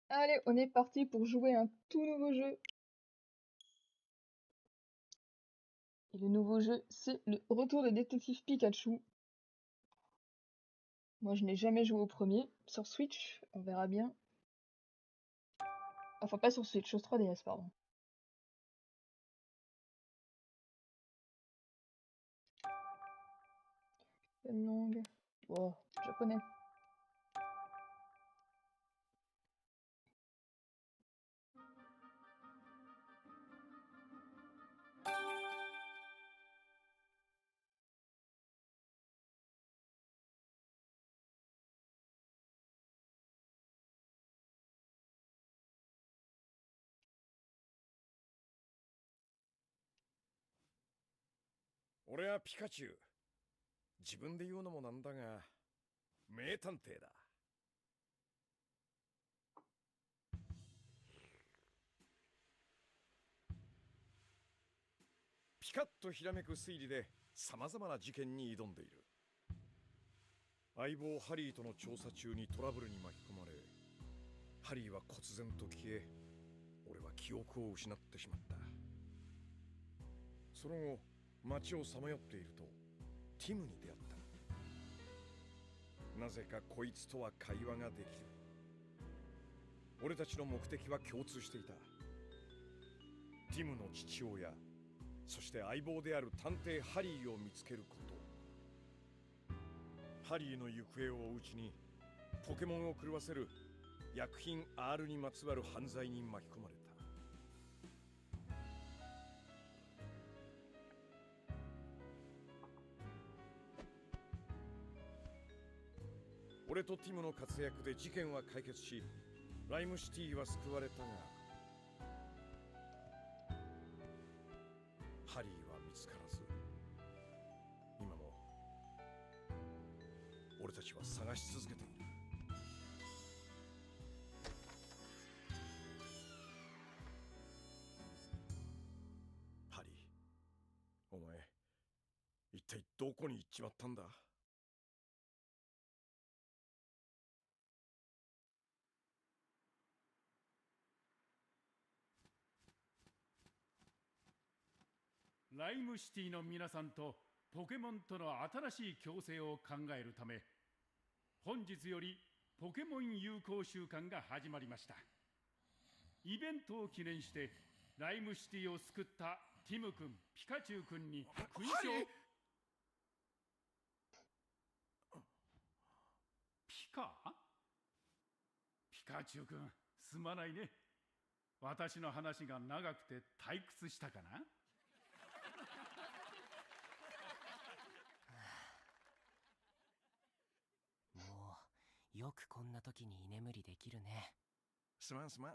Allez, on est parti pour jouer un tout nouveau jeu. Et le nouveau jeu, c'est le retour de Détective Pikachu. Moi, je n'ai jamais joué au premier. Sur Switch, on verra bien. Enfin, pas sur Switch, sur 3DS, pardon. Quelle langue? Oh, japonais.俺はピカチュウ。自分で言うのもなんだが、名探偵だ。ピカッとひらめく推理で様々な事件に挑んでいる。相棒ハリーとの調査中にトラブルに巻き込まれ、ハリーは忽然と消え、俺は記憶を失ってしまった。その後、街をさまよっているとティムに出会った。なぜかこいつとは会話ができる。俺たちの目的は共通していた。ティムの父親、そして相棒である探偵ハリーを見つけること。ハリーの行方を追ううちにポケモンを狂わせる薬品 R にまつわる犯罪に巻き込まれた。俺とティムの活躍で事件は解決し、ライムシティは救われたが、ハリーは見つからず、今も俺たちは探し続けている。ハリー、お前一体どこに行っちまったんだ？ライムシティの皆さんとポケモンとの新しい共生を考えるため、本日よりポケモン友好週間が始まりました。イベントを記念してライムシティを救ったティム君、ピカチュウ君に勲章。ピカチュウ君、すまないね。私の話が長くて退屈したかな？もうよくこんな時に居眠りできるね。すまんすまん。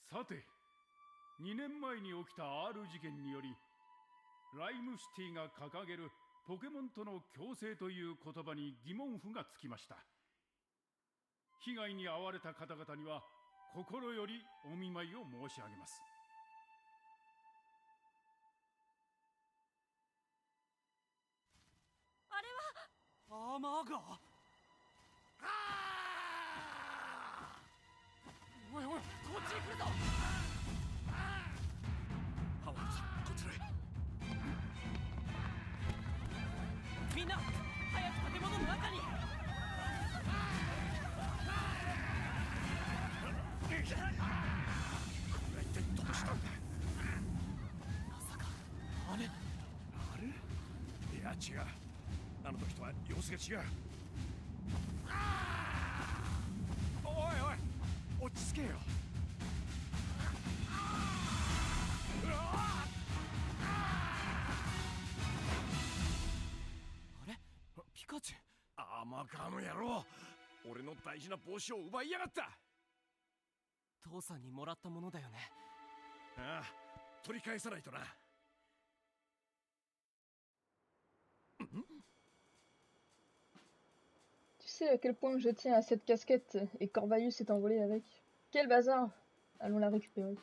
さて、2年前に起きた R 事件により、ライムシティが掲げるポケモンとの共生という言葉に疑問符がつきました。被害に遭われた方々には心よりお見舞いを申し上げます。あれはアーマーガー。おいおい、こっちに来るぞ。ハワードさん、こちらへ。みんな早く建物の中に。これは一体どうしたんだ？まさかあれ？あれ？いや違う。あの時とは様子が違う。おいおい、落ち着けよ。あれ？ピカチュウ。アーマーカーの野郎、俺の大事な帽子を奪いやがった。父さんにもらったものだよね。ああ、取り返さないとな。Tu sais à quel point je tiens à cette casquette et Corvallis s'est envolé avec. Quel bazar! Allons la récupérer.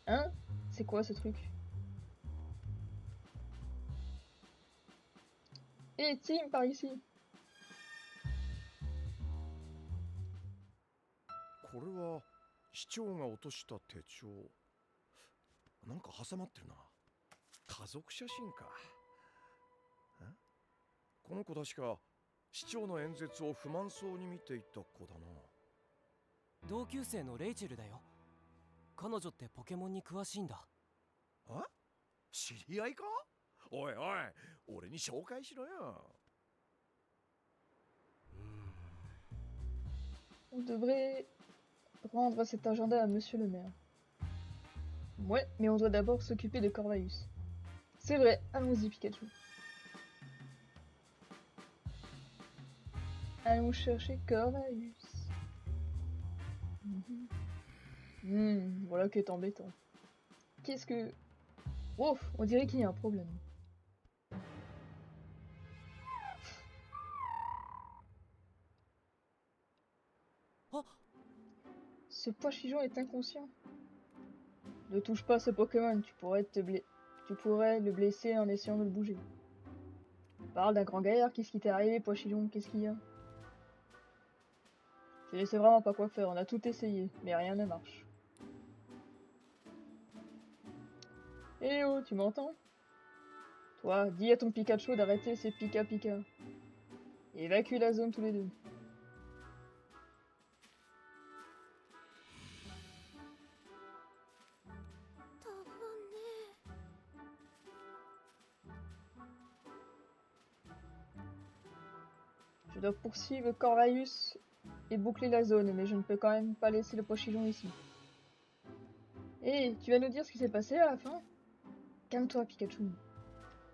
Hein? C'est quoi ce truc? Hé, Tim, par ici! ここれは市長が落とした手帳。なんか挟まってるな。家族写真か。この子確か市長の演説を不満そうに見ていた子だな。同級生のレイチェルだよ。彼女ってポケモンに詳しいんだ。あ？知り合いか？おいおい、俺に紹介しろよ。On devrait rendre cet agenda à Monsieur le maire. Ouais, mais on doit d'abord s'occuper de Corvallis. C'est vrai, allons-y Pikachu. Allons chercher Corvallis. Voilà qui est embêtant. Qu'est-ce que... Ouf, on dirait qu'il y a un problème. Oh. Ce Poichigeon est inconscient. Ne touche pas ce Pokémon, tu pourrais le blesser en essayant de le bouger. Parle d'un grand gaillard, qu'est-ce qui t'est arrivé, Poichigeon? Qu'est-ce qu'il y a? Je ne sais vraiment pas quoi faire, on a tout essayé, mais rien ne marche. Eh oh, tu m'entends? Toi, dis à ton Pikachu d'arrêter ses pika-pika. Et évacue la zone tous les deux. Je dois poursuivre Corvallis et boucler la zone, mais je ne peux quand même pas laisser le Poichigeon ici. Hé, tu vas nous dire ce qui s'est passé à la fin? Calme-toi, Pikachu.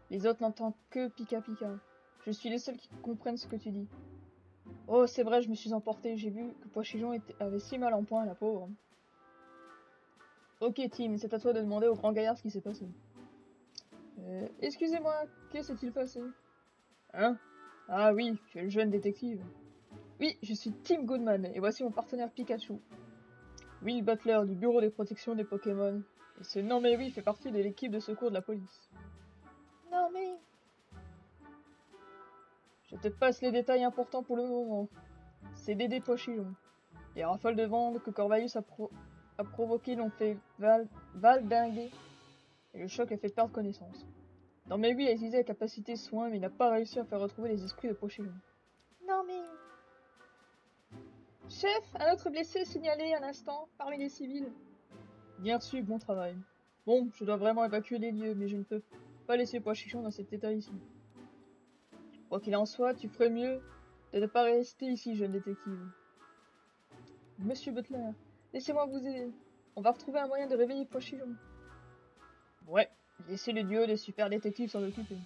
Les autres n'entendent que Pika Pika. Je suis le seul qui comprenne ce que tu dis. Oh, c'est vrai, je me suis emporté. J'ai vu que Poichigeon avait si mal en point, la pauvre. Ok, Tim, c'est à toi de demander au grand gaillard ce qui s'est passé. Excusez-moi, que s'est-il passé? Hein? Ah oui, tu es le jeune détective. Oui, je suis Tim Goodman, et voici mon partenaire Pikachu. Will Butler, du bureau de protection des Pokémon. Et ce non mais oui fait partie de l'équipe de secours de la police. Non mais... Je te passe les détails importants pour le moment. C'est Dédé Poichigeon. Les rafales de vent que Corvallis a provoquées l'ont fait valdinguer, et le choc a fait perdre connaissance. Non mais oui a utilisé la capacité soin, mais il n'a pas réussi à faire retrouver les esprits de Poichigeon. Non mais... Chef, un autre blessé signalé un instant parmi les civils. Bien reçu, bon travail. Bon, je dois vraiment évacuer les lieux, mais je ne peux pas laisser Poichigeon dans cet état ici. Quoi qu'il en soit, tu ferais mieux de ne pas rester ici, jeune détective. Monsieur Butler, laissez-moi vous aider. On va retrouver un moyen de réveiller Poichigeon. Ouais, laissez le duo des super détectives s'en occuper.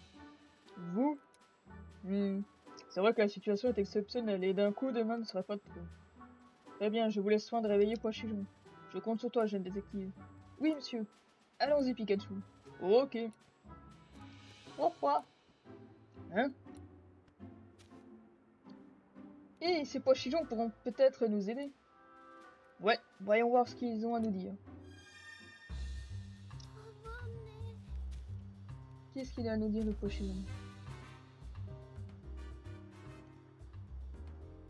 Vous? C'est vrai que la situation est exceptionnelle et d'un coup, demain ne serait pas de trop. Très bien, je vous laisse soin de réveiller Poichigeon. Je compte sur toi, jeune détective. Oui, monsieur. Allons-y, Pikachu. Ok. Au revoir. Hein? Et ces Poichigeons pourront peut-être nous aider. Ouais, voyons voir ce qu'ils ont à nous dire. Qu'est-ce qu'il a à nous dire, le Poichigeon?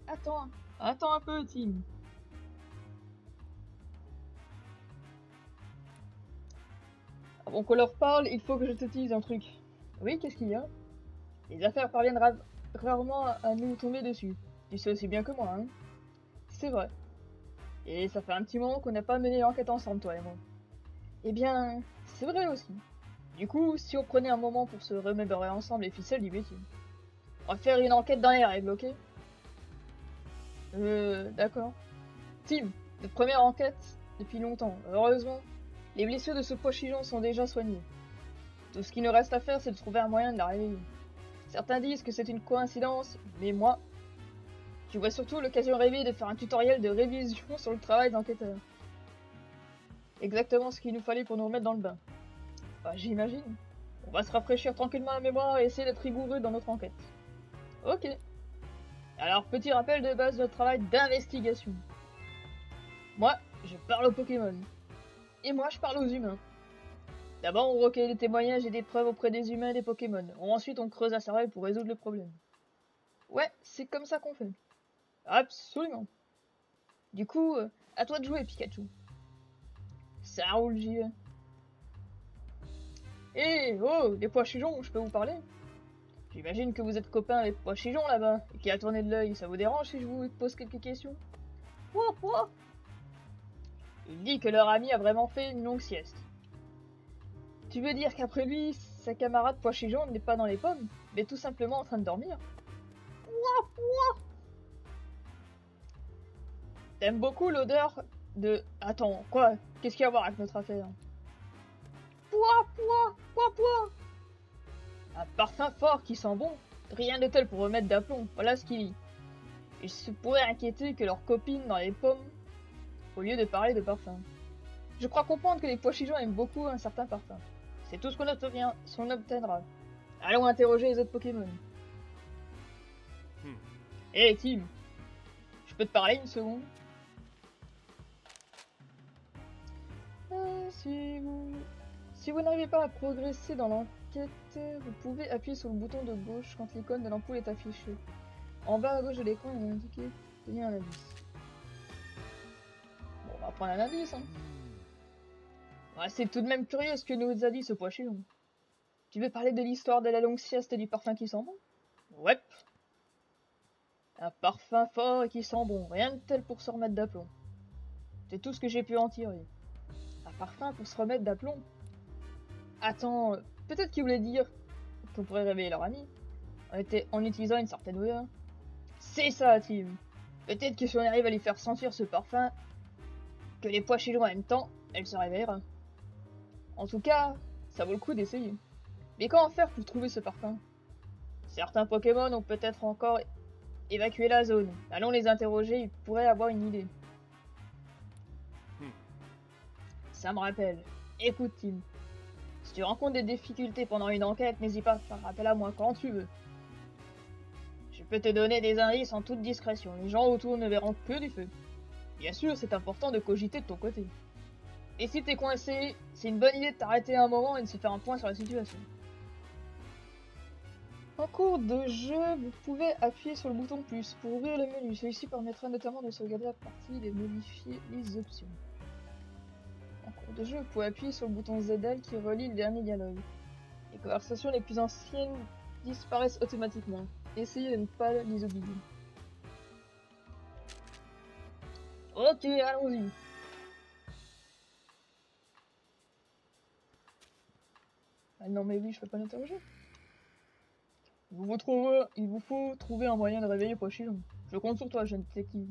Attends un peu, Tim. Avant qu'on leur parle, il faut que je te dise un truc. Oui, qu'est-ce qu'il y a? Les affaires parviennent rarement à nous tomber dessus. Tu sais aussi bien que moi, hein? C'est vrai. Et ça fait un petit moment qu'on n'a pas mené l'enquête ensemble, toi et moi. Eh bien, c'est vrai aussi. Du coup, si on prenait un moment pour se remémorer ensemble les ficelles du métier. On va faire une enquête dans les règles, ok? D'accord. Tim, notre première enquête depuis longtemps. Heureusement, les blessures de ce Poichigeon sont déjà soignées. Tout ce qu'il nous reste à faire, c'est de trouver un moyen de la réveiller. Certains disent que c'est une coïncidence, mais moi, je vois surtout l'occasion rêvée de faire un tutoriel de révision sur le travail d'enquêteur. Exactement ce qu'il nous fallait pour nous remettre dans le bain. Enfin, j'imagine. On va se rafraîchir tranquillement la mémoire et essayer d'être rigoureux dans notre enquête. Ok. Alors, petit rappel de base de notre travail d'investigation. Moi, je parle aux Pokémon. Et moi, je parle aux humains. D'abord, on recueille des témoignages et des preuves auprès des humains et des Pokémon. Ensuite, on creuse à cervelle pour résoudre le problème. Ouais, c'est comme ça qu'on fait. Absolument. Du coup, à toi de jouer, Pikachu. Ça roule, j'y vais. Eh, oh, les Pois-Chichons, je peux vous parler? J'imagine que vous êtes copain avec Pois-Chichon là-bas, et qui a tourné de l'œil. Ça vous dérange si je vous pose quelques questions? Quoi? Il dit que leur ami a vraiment fait une longue sieste. Tu veux dire qu'après lui, sa camarade Pois-Chichon n'est pas dans les pommes, mais tout simplement en train de dormir? T'aimes beaucoup l'odeur de... Attends, quoi? Qu'est-ce qu'il y a à voir avec notre affaire? Pouah! Un parfum fort qui sent bon. Rien de tel pour remettre d'aplomb, voilà ce qu'il dit. Il se pourrait inquiéter que leur copine dans les pommes, au lieu de parler de parfum. Je crois comprendre que les Pois-Chichons aiment beaucoup un certain parfum. C'est tout ce qu'on obtiendra. Allons interroger les autres Pokémon. Hé, Tim, je peux te parler une seconde? Si vous n'arrivez pas à progresser dans l'enquête, vous pouvez appuyer sur le bouton de gauche quand l'icône de l'ampoule est affichée. En bas à gauche de l'écran, il est indiqué « Tenez un indice ». Bon, on va prendre un indice, hein. Ouais, c'est tout de même curieux ce que nous a dit ce Pois-Chichon. Tu veux parler de l'histoire de la longue sieste et du parfum qui sent bon? Ouais. Un parfum fort et qui sent bon, rien de tel pour se remettre d'aplomb. C'est tout ce que j'ai pu en tirer. Un parfum pour se remettre d'aplomb? Attends, peut-être qu'il voulait dire qu'on pourrait réveiller leur ami en utilisant une certaine odeur. C'est ça, Tim. Peut-être que si on arrive à lui faire sentir ce parfum que les Pois-Chichons aiment tant, elle se réveillera. En tout cas, ça vaut le coup d'essayer. Mais comment faire pour trouver ce parfum? Certains Pokémon ont peut-être encore évacué la zone. Allons les interroger, ils pourraient avoir une idée. Ça me rappelle. Écoute, Tim. Si tu rencontres des difficultés pendant une enquête, n'hésite pas à faire appel à moi quand tu veux. Je peux te donner des indices en toute discrétion. Les gens autour ne verront que du feu. Bien sûr, c'est important de cogiter de ton côté. Et si t'es coincé, c'est une bonne idée de t'arrêter un moment et de se faire un point sur la situation. En cours de jeu, vous pouvez appuyer sur le bouton plus pour ouvrir le menu. Celui-ci permettra notamment de sauvegarder la partie et de modifier les options. En cours de jeu, vous pouvez appuyer sur le bouton ZL qui relie le dernier dialogue. Les conversations les plus anciennes disparaissent automatiquement. Essayez de ne pas les oublier. Ok, allons-y. Ah non mais oui, je peux pas l'interroger. Il vous faut trouver un moyen de réveiller Pois-Chichon. Je compte sur toi, jeune détective.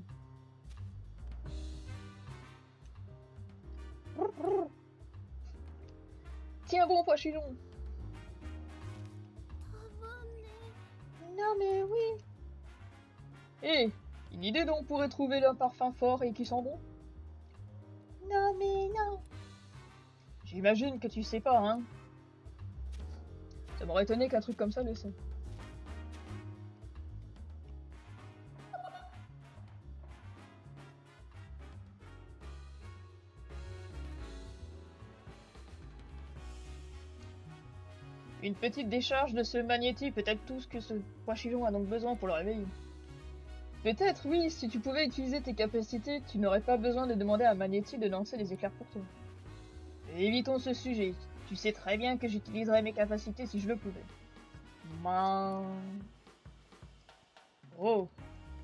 Tiens bon, Pois-Chichon. Non mais oui. Hé, une idée dont on pourrait trouver un parfum fort et qui sent bon? Non mais non. J'imagine que tu sais pas, hein. Ça m'aurait étonné qu'un truc comme ça le sait. Une petite décharge de ce magnétique peut être tout ce que ce Pois-Chichon a donc besoin pour le réveiller. Peut-être, oui, si tu pouvais utiliser tes capacités, tu n'aurais pas besoin de demander à Magnéti de lancer les éclairs pour toi. Évitons ce sujet. Tu sais très bien que j'utiliserais mes capacités si je le pouvais. Oh,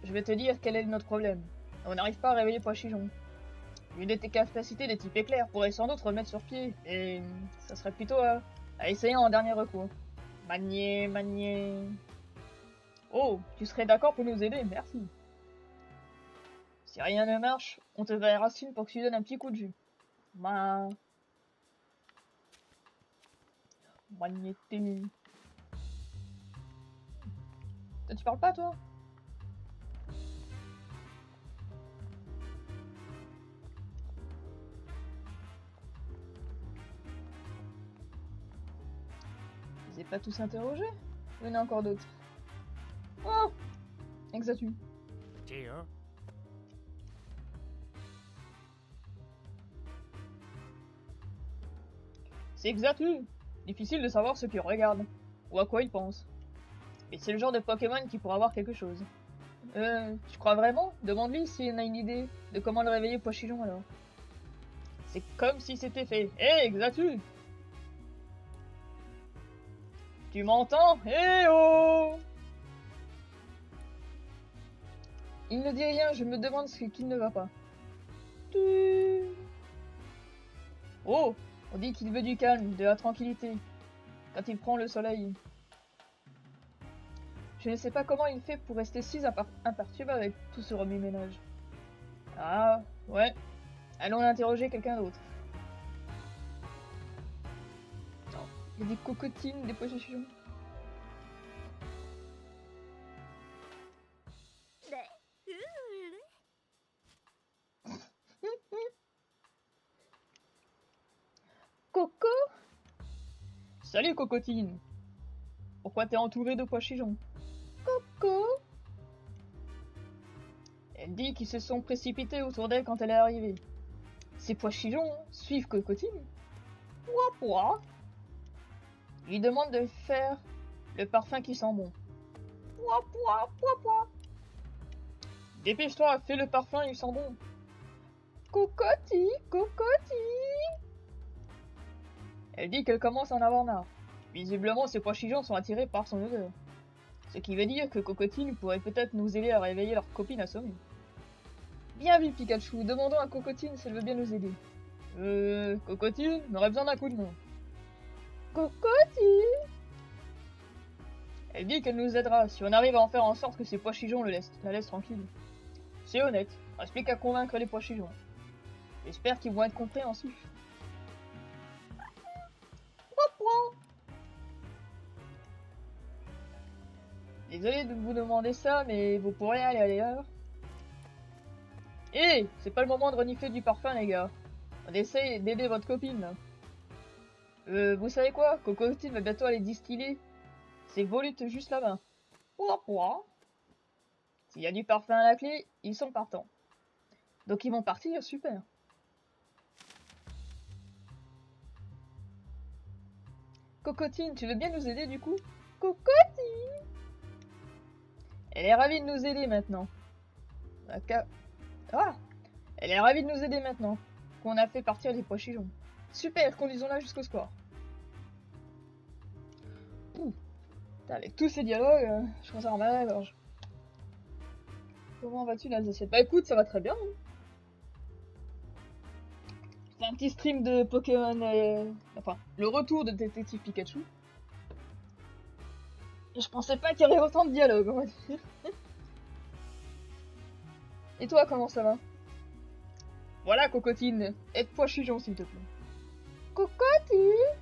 je vais te dire quel est notre problème. On n'arrive pas à réveiller Pois-Chichon. L'une de tes capacités de type éclair pourrait sans doute remettre sur pied, et ça serait plutôt à essayer en dernier recours. Magné. Oh, tu serais d'accord pour nous aider, merci. Si rien ne marche, on te va Racine pour que tu donnes un petit coup de jus. Magnété. Toi, tu parles pas, toi? Vous n'avez pas tous interrogé? Il y en a encore d'autres. Oh! Exactu. C'est Exactu! Difficile de savoir ce qu'il regarde, ou à quoi il pense. Mais c'est le genre de Pokémon qui pourra avoir quelque chose. Tu crois vraiment? Demande-lui s'il a une idée de comment le réveiller Pochijon alors. C'est comme si c'était fait. Hé, Xatu! Tu m'entends? Eh oh! Il ne dit rien, je me demande ce qu'il ne va pas. Oh! On dit qu'il veut du calme, de la tranquillité. Quand il prend le soleil. Je ne sais pas comment il fait pour rester si imperturbable avec tout ce remue-ménage. Ah, ouais. Allons interroger quelqu'un d'autre. Non. Il y a des cocotines, des possessions. Coco? Salut Cocotine. Pourquoi t'es entouré de pois-chichons? Coco? Elle dit qu'ils se sont précipités autour d'elle quand elle est arrivée. Ces pois-chichons suivent Cocotine. Pouah pouah. Lui demande de faire le parfum qui sent bon. Pouah pouah pouah pouah. Dépêche-toi, fais le parfum, il sent bon. Cocoti, Cocoti. Elle dit qu'elle commence à en avoir marre. Visiblement, ces pois-chichons sont attirés par son odeur. Ce qui veut dire que Cocotine pourrait peut-être nous aider à réveiller leur copine assommée. Bien vu, Pikachu. Demandons à Cocotine si elle veut bien nous aider. Cocotine, on aurait besoin d'un coup de main. Cocotine! Elle dit qu'elle nous aidera si on arrive à en faire en sorte que ces pois-chichons la laissent tranquille. C'est honnête. Reste plus qu'à convaincre les pois-chichons. J'espère qu'ils vont être compréhensifs. Désolé de vous demander ça, mais vous pourrez aller ailleurs. Hé, c'est pas le moment de renifler du parfum, les gars. On essaye d'aider votre copine, là. Vous savez quoi? Cocotine va bientôt aller distiller ses volutes juste là-bas. Pouah pouah. S'il y a du parfum à la clé, ils sont partants. Donc ils vont partir, super. Cocotine, tu veux bien nous aider du coup? Cocotine! Elle est ravie de nous aider maintenant. Ah! Elle est ravie de nous aider maintenant qu'on a fait partir les pois-chichons. Super, conduisons-la jusqu'au score. Avec tous ces dialogues, je commence à avoir mal à la gorge. Comment vas-tu, Lazessiette? Bah écoute, ça va très bien. Hein. C'est un petit stream de Pokémon... Enfin, le retour de Détective Pikachu. Et je pensais pas qu'il y aurait autant de dialogues, on va dire. Et toi, comment ça va? Voilà, Cocotine. Aide pois-chichon, s'il te plaît. Cocotine!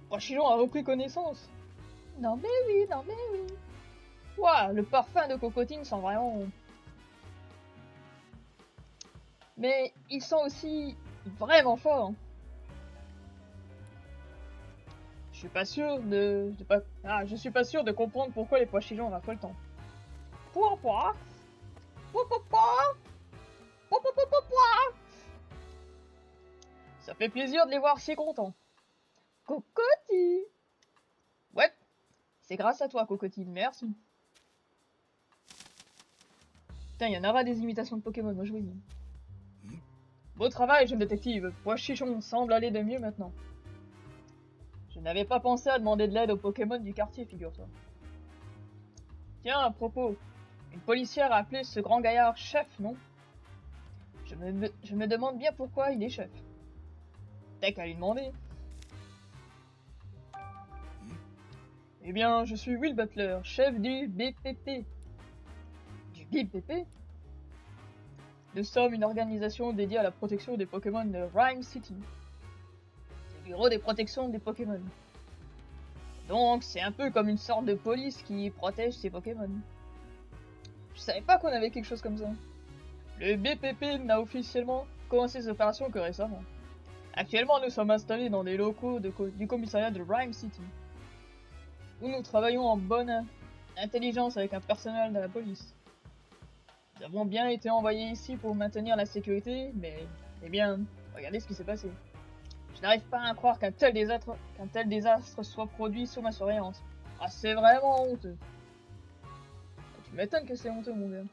Pois-chichon a repris connaissance. Non mais oui, non mais oui. Ouah, le parfum de Cocotine sent vraiment bon. Mais il sent aussi vraiment fort. Je suis pas sûr de je suis pas sûr de comprendre pourquoi les pois-chichons raffolent le temps. Pouah pouah. Pouah pouah pouah. Pouah pouah pouah pouah pouah. Ça fait plaisir de les voir si contents. Cocotine. Ouais, c'est grâce à toi, Cocotine, merci. Putain, il y en aura des imitations de Pokémon, moi je vous dis. Beau travail, jeune détective. Pois-chichon semble aller de mieux maintenant. Je n'avais pas pensé à demander de l'aide aux Pokémon du quartier, figure-toi. Tiens, à propos, une policière a appelé ce grand gaillard chef, non? Je me demande bien pourquoi il est chef. T'as qu'à lui demander. Eh bien, je suis Will Butler, chef du BPP. Du BPP? Nous sommes une organisation dédiée à la protection des Pokémon de Rhyme City. C'est le bureau des protections des Pokémon. Donc, c'est un peu comme une sorte de police qui protège ses Pokémon. Je savais pas qu'on avait quelque chose comme ça. Le BPP n'a officiellement commencé ses opérations que récemment. Actuellement, nous sommes installés dans les locaux du commissariat de Rhyme City, où nous travaillons en bonne intelligence avec un personnel de la police. Nous avons bien été envoyés ici pour maintenir la sécurité, mais, eh bien, regardez ce qui s'est passé. Je n'arrive pas à croire qu'un tel désastre soit produit sous ma surveillance. Ah, c'est vraiment honteux. Tu m'étonnes que c'est honteux, mon gars.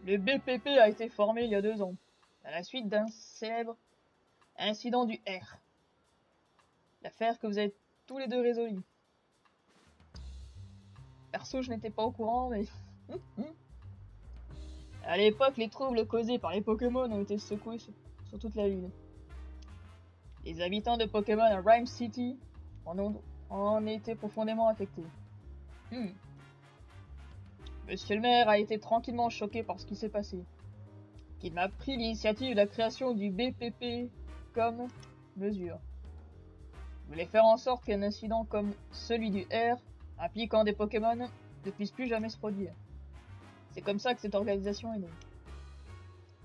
Le BPP a été formé il y a 2 ans, à la suite d'un célèbre incident du R. L'affaire que vous avez tous les deux résolue. Perso, je n'étais pas au courant, mais... À l'époque, les troubles causés par les Pokémon ont été secoués sur toute la ville. Les habitants de Pokémon à Rhyme City en été profondément affectés. Monsieur le maire a été tranquillement choqué par ce qui s'est passé. Il m'a pris l'initiative de la création du BPP comme mesure. Je voulais faire en sorte qu'un incident comme celui du R, impliquant des Pokémon, ne puisse plus jamais se produire. C'est comme ça que cette organisation est née.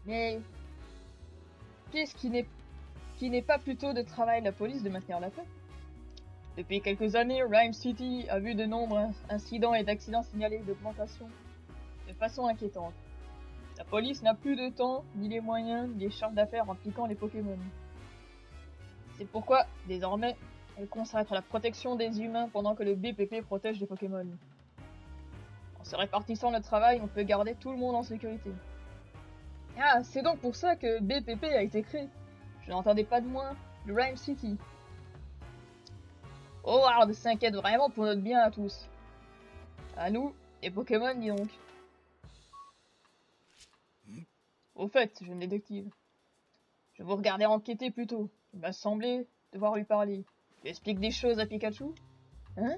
Mais qu'est-ce qui n'est pas plutôt de travail de la police de maintenir la paix? Depuis quelques années, Rhyme City a vu de nombreux incidents et d'accidents signalés d'augmentation de façon inquiétante. La police n'a plus de temps, ni les moyens, ni les charges d'affaires impliquant les Pokémon. C'est pourquoi, désormais, elle consacre à la protection des humains pendant que le BPP protège les Pokémon. En se répartissant le travail, on peut garder tout le monde en sécurité. Ah, c'est donc pour ça que BPP a été créé. Je n'entendais pas de moins de Rhyme City. Howard s'inquiète vraiment pour notre bien à tous. À nous, et Pokémon, dis donc. Au fait, jeune détective, je vous regardais enquêter plus tôt. Il m'a semblé devoir lui parler. Tu expliques des choses à Pikachu? Hein?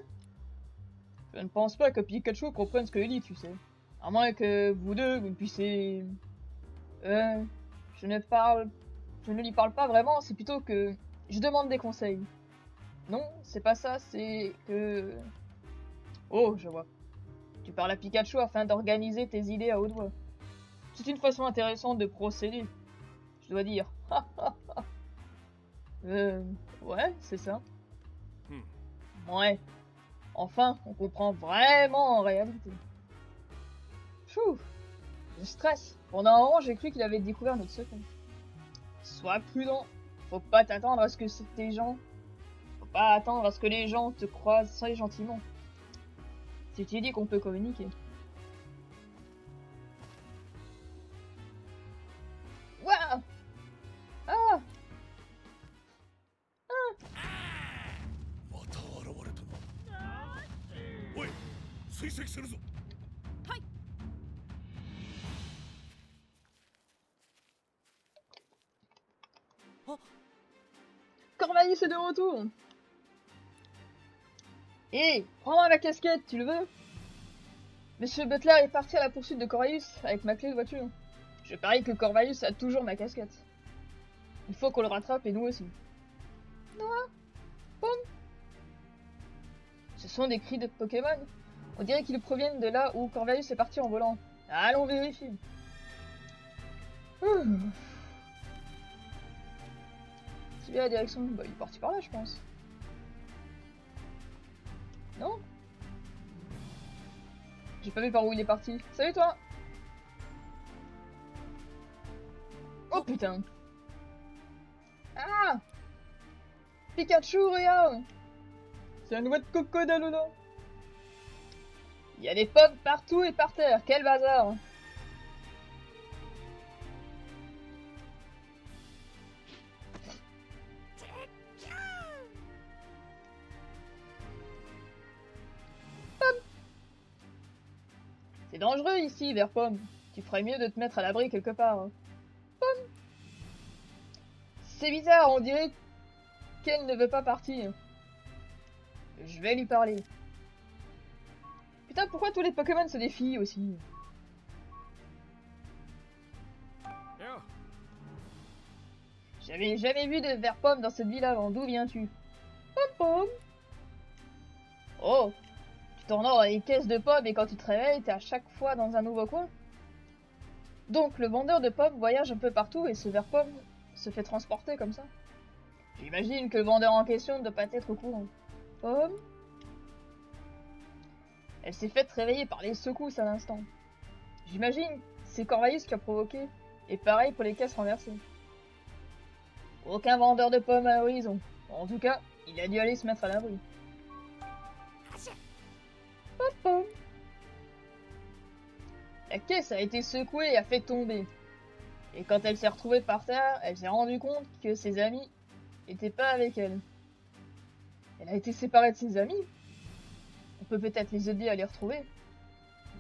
Je ne pense pas que Pikachu comprenne ce que il dit, tu sais. À moins que vous deux, vous ne puissiez... je ne lui parle pas vraiment, c'est plutôt que... Je demande des conseils. Non, c'est pas ça, c'est que... Oh, je vois. Tu parles à Pikachu afin d'organiser tes idées à haute voix. C'est une façon intéressante de procéder, je dois dire. Ouais, c'est ça. Ouais. Enfin, on comprend vraiment en réalité. Pfff, je stresse. Pendant un moment, j'ai cru qu'il avait découvert notre secret. Sois prudent. Faut pas t'attendre à ce que tes gens... Faut pas attendre à ce que les gens te croisent très gentiment. Si tu dis qu'on peut communiquer. Waouh! Ah! Corvalis est de retour! Hé, prends-moi ma casquette, tu le veux? Monsieur Butler est parti à la poursuite de Corvallis avec ma clé de voiture. Je parie que Corvallis a toujours ma casquette. Il faut qu'on le rattrape et nous aussi. Noah? Pomme? Ce sont des cris de Pokémon. On dirait qu'ils proviennent de là où Corvallis est parti en volant. Allons vérifier. C'est bien la direction. Bah, il est parti par là, je pense. Non? J'ai pas vu par où il est parti. Salut toi! Oh putain! Ah! Pikachu, regarde! C'est un noix de coco d'Alola! Il y a des pommes partout et par terre, quel bazar! C'est dangereux ici, vers Pomme. Tu ferais mieux de te mettre à l'abri quelque part. Hein. Pomme! C'est bizarre, on dirait qu'elle ne veut pas partir. Je vais lui parler. Putain, pourquoi tous les Pokémon sont des filles aussi? J'avais jamais vu de Verpomme dans cette ville avant. D'où viens-tu? Pomme. Oh, tu tournes dans les caisses de pommes et quand tu te réveilles, t'es à chaque fois dans un nouveau coin. Donc le vendeur de pommes voyage un peu partout et ce Verpomme se fait transporter comme ça. J'imagine que le vendeur en question ne doit pas être au courant. Pomme? Elle s'est faite réveiller par les secousses à l'instant. J'imagine c'est Corvallis qui a provoqué. Et pareil pour les caisses renversées. Aucun vendeur de pommes à l'horizon. En tout cas, il a dû aller se mettre à l'abri. Pomme. La caisse a été secouée et a fait tomber. Et quand elle s'est retrouvée par terre, elle s'est rendue compte que ses amis n'étaient pas avec elle. Elle a été séparée de ses amis. On peut peut-être les aider à les retrouver.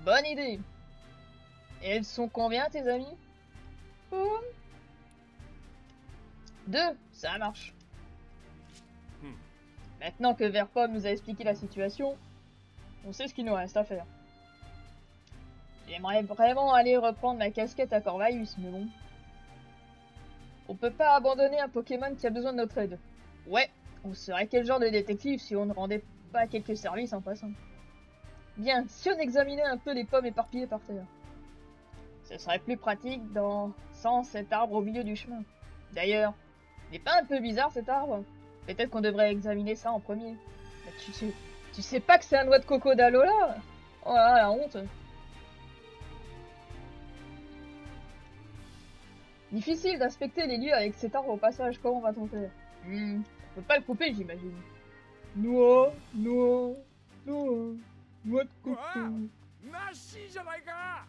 Bonne idée. Et elles sont combien tes amis? 2, ça marche. Maintenant que Verpom nous a expliqué la situation, on sait ce qu'il nous reste à faire. J'aimerais vraiment aller reprendre ma casquette à Corvallis, mais bon. On peut pas abandonner un Pokémon qui a besoin de notre aide. Ouais, on serait quel genre de détective si on ne rendait pas quelques services en passant. Bien, si on examinait un peu les pommes éparpillées par terre. Ce serait plus pratique sans cet arbre au milieu du chemin. D'ailleurs, n'est pas un peu bizarre cet arbre? Peut-être qu'on devrait examiner ça en premier. Mais tu sais pas que c'est un noix de coco d'Alola? Oh là là, la honte. Difficile d'inspecter les lieux avec cet arbre au passage, comment va-t-on faire? On peut pas le couper, j'imagine. Noix de coco. Nashi じゃないか。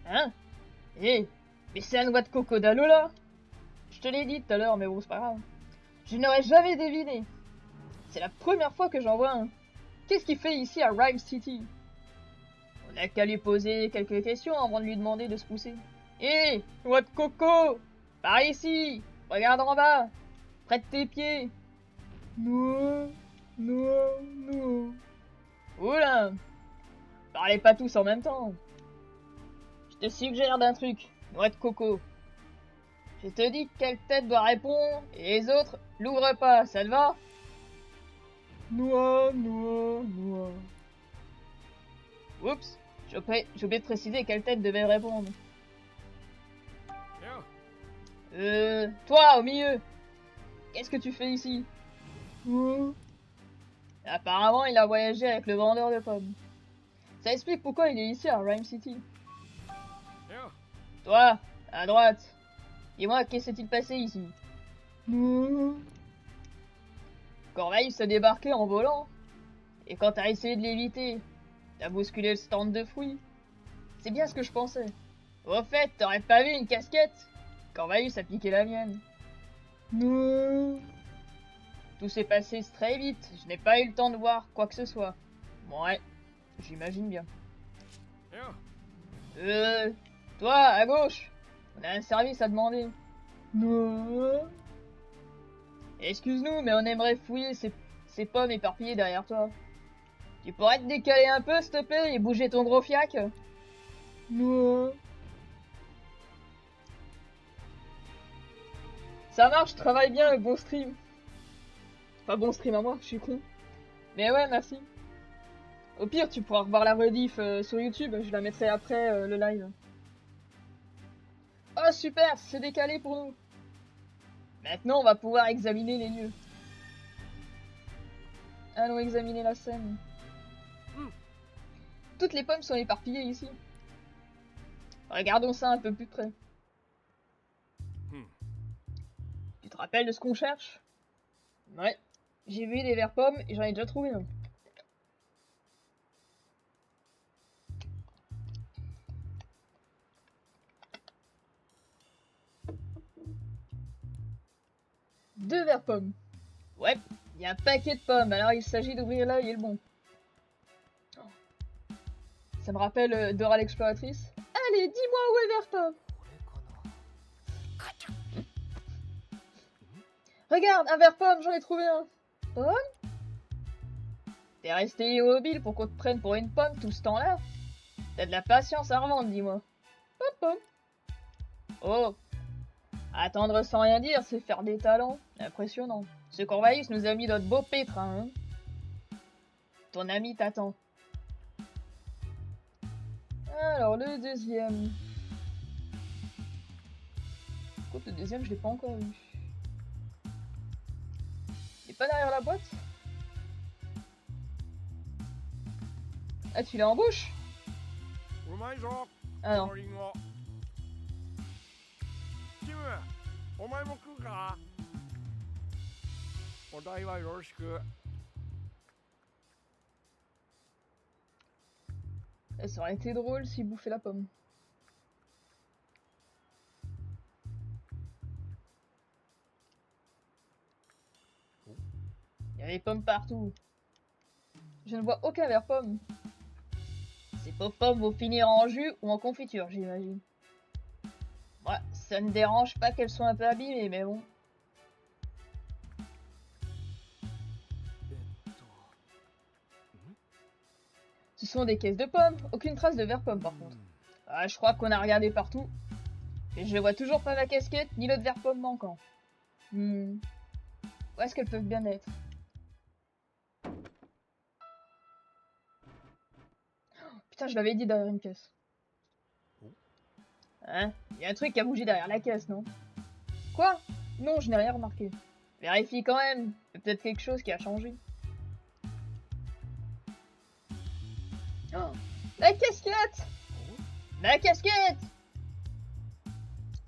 Hein? Hé, mais c'est un noix de coco d'Alola! Je te l'ai dit tout à l'heure, mais bon, c'est pas grave. Je n'aurais jamais deviné. C'est la première fois que j'en vois un. Qu'est-ce qu'il fait ici à Rhyme City? On n'a qu'à lui poser quelques questions avant de lui demander de se pousser. Hé, noix de coco! Par ici! Regarde en bas! Près de tes pieds! Noix. Oula! Parlez pas tous en même temps. Je te suggère d'un truc, noix de coco. Je te dis quelle tête doit répondre et les autres l'ouvrent pas, ça te va? Noix. Oups, j'ai oublié de préciser quelle tête devait répondre. Toi au milieu. Qu'est-ce que tu fais ici? Apparemment, il a voyagé avec le vendeur de pommes. Ça explique pourquoi il est ici à Rhyme City. Toi, à droite. Dis-moi, qu'est-ce qui s'est-il passé ici? Corvallis s'est débarqué en volant. Et quand t'as essayé de l'éviter, t'as bousculé le stand de fruits. C'est bien ce que je pensais. Au fait, t'aurais pas vu une casquette? Corvallis a piqué la mienne. Tout s'est passé très vite. Je n'ai pas eu le temps de voir quoi que ce soit. Ouais, j'imagine bien. Toi, à gauche. On a un service à demander. Excuse-nous, mais on aimerait fouiller ces pommes éparpillées derrière toi. Tu pourrais te décaler un peu, s'il te plaît, et bouger ton gros fiac? Ça marche, travaille bien, bon stream. Pas bon stream à moi, je suis con. Mais ouais, merci. Au pire, tu pourras revoir la rediff sur YouTube, je la mettrai après le live. Oh super, c'est décalé pour nous. Maintenant, on va pouvoir examiner les lieux. Allons examiner la scène. Toutes les pommes sont éparpillées ici. Regardons ça un peu plus près. Tu te rappelles de ce qu'on cherche? Ouais, j'ai vu des verres pommes et j'en ai déjà trouvé un. Deux verres pommes. Ouais, il y a un paquet de pommes, alors il s'agit d'ouvrir l'œil et le bon. Ça me rappelle Dora l'exploratrice. Allez, dis-moi où est verre pomme. Regarde, un verre pomme, j'en ai trouvé un. Pomme? T'es resté immobile pour qu'on te prenne pour une pomme tout ce temps-là? T'as de la patience à revendre, dis-moi. Pomme. Oh. Attendre sans rien dire, c'est faire des talents. Impressionnant. Ce Corvallis nous a mis notre beau pétrin, hein. Ton ami t'attend. Alors, le deuxième. Écoute, le deuxième, je l'ai pas encore vu. Il est pas derrière la boîte? Ah, tu l'as en bouche? うまいぞ Ah こ non. のリンゴ。キム、お前も食うか？お代はよろしく。 Ça aurait été drôle s'il bouffait la pomme. Il y a des pommes partout. Je ne vois aucun verre pomme. Ces pauvres pommes vont finir en jus ou en confiture, j'imagine. Ouais, ça ne dérange pas qu'elles soient un peu abîmées, mais bon. えっと Ce sont des caisses de pommes. Aucune trace de verre pomme, par contre. Ah, je crois qu'on a regardé partout. Et je vois toujours pas ma casquette, ni l'autre verre pomme manquant. Où est-ce qu'elles peuvent bien être? Putain, je l'avais dit derrière une caisse. Hein? Il y a un truc qui a bougé derrière la caisse, non? Quoi? Non, je n'ai rien remarqué. Vérifie quand même. C'est peut-être quelque chose qui a changé. Oh, la casquette! La casquette!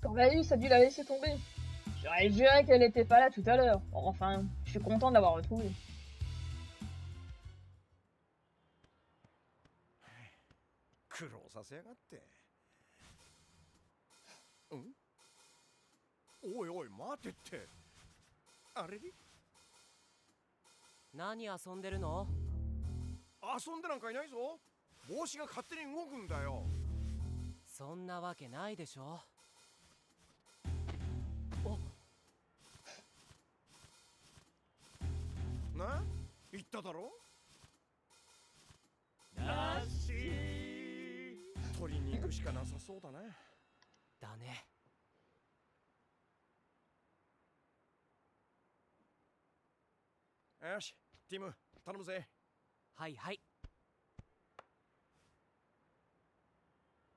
Corvallis a dû la laisser tomber. J'aurais juré qu'elle n'était pas là tout à l'heure. Bon, enfin, je suis content de l'avoir retrouvée. 苦労させやがって。ん？おいおい待てって。あれれ？何遊んでるの？遊んでなんかいないぞ。帽子が勝手に動くんだよ。そんなわけないでしょ。な？言っただろ？なし。取りに行くしかなさそうだな。だね。よし、ティム、頼むぜ。はいはい。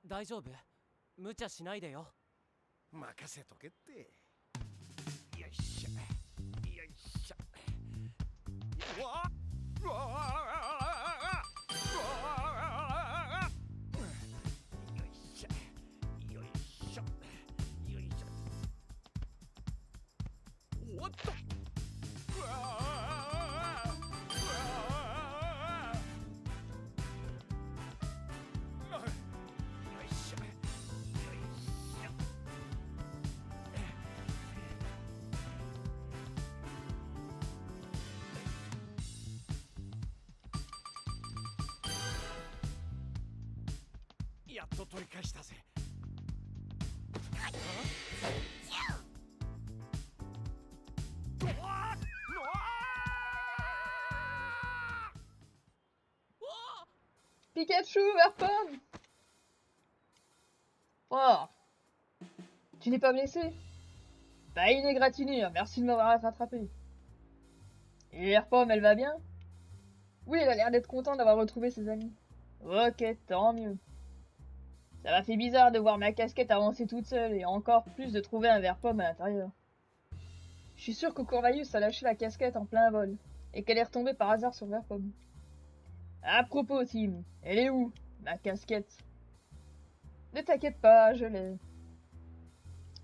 大丈夫？無茶しないでよ。任せとけって。よいしょ。よいしょ。うわうわうわよいしょ。よいしょ。よいしょ。おっと。うわやっと取り返したぜ。Pikachu, verre pomme! Oh! Tu n'es pas blessé? Bah, une égratignure, merci de m'avoir rattrapé. Et verre pomme, elle va bien? Oui, elle a l'air d'être contente d'avoir retrouvé ses amis. Ok, tant mieux. Ça m'a fait bizarre de voir ma casquette avancer toute seule et encore plus de trouver un verre pomme à l'intérieur. Je suis sûr que Corvallis a lâché la casquette en plein vol et qu'elle est retombée par hasard sur le verre pomme. À propos, Tim, elle est où, ma casquette? Ne t'inquiète pas, je l'ai.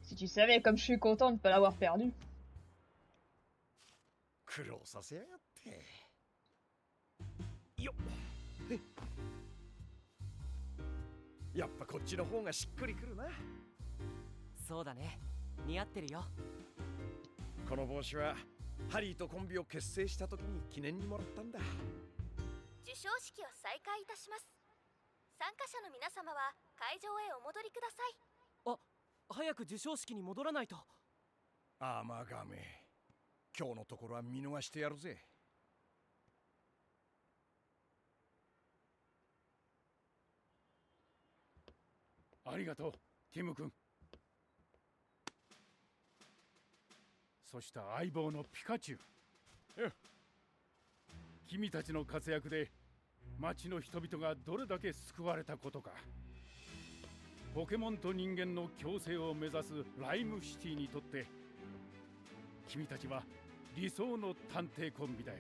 Si tu savais comme je suis content de ne pas l'avoir perdue. 苦労させやがって。よっ。やっぱこっちの方がしっくりくるな。そうだね。似合ってるよ。この帽子はハリーとコンビを結成した時に記念にもらったんだ。授賞式を再開いたします。参加者の皆様は会場へお戻りください。あ、早く授賞式に戻らないと。あまがめ。今日のところは見逃してやるぜ。ありがとう、ティム君。そして相棒のピカチュウ。君たちの活躍で町の人々がどれだけ救われたことか。ポケモンと人間の共生を目指すライムシティにとって君たちは理想の探偵コンビだよ。